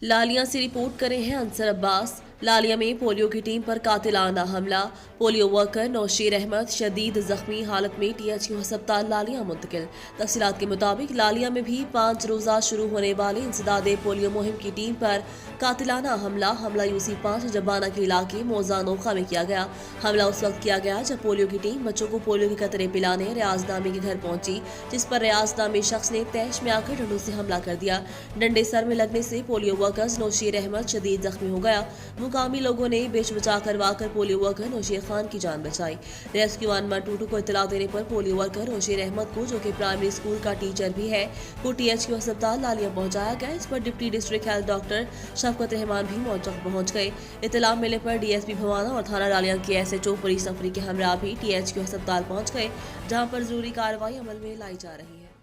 लालिया से रिपोर्ट करे हैं अंसर अब्बास। लालिया में पोलियो की टीम पर कातिलाना हमला। पोलियो वर्कर नौशीर अहमद शदीद जख्मी हालत में टीएचयू अस्पताल लालिया मुंतकिल। तफसीलात के मुताबिक लालिया में भी 5 रोजा शुरू होने वाली इंसदाद पोलियो मुहिम की टीम पर कातिलाना हमला यूसी 5 जबाना के इलाके मौजा नोखा में किया गया। हमला उस वक्त किया गया जब पोलियो की टीम बच्चों को पोलियो के कतरे पिलाने रियाज नामी के घर पहुंची, जिस पर रियाज नामी शख्स ने तैश में आकर डंडों से हमला कर दिया। डंडे सर में लगने से पोलियो वर्कर्स नौशीर अहमद शदीद जख्मी हो गया। मुकामी लोगों ने बेच बचा करवाकर पोलियो वर्कर नौशीर खान की जान बचाई। रेस्क्यू 112 को इत्तला देने पर पोलियो वर्कर नौशीर अहमद को, जो कि प्राइमरी स्कूल का टीचर भी है, को टीएचयू अस्पताल लालिया पहुंचाया गया। इस पर डिप्टी डिस्ट्रिक्ट हेल्थ डॉक्टर शफकत रहमान भी मौके पर पहुंच गए। इत्तला मिलने पर डीएसपी भवाना और थाना लालिया के एसएचओ पुलिस नफरी के हमरा भी टीएचयू अस्पताल पहुंच गए, जहां पर जरूरी कार्रवाई अमल में लाई जा रही है।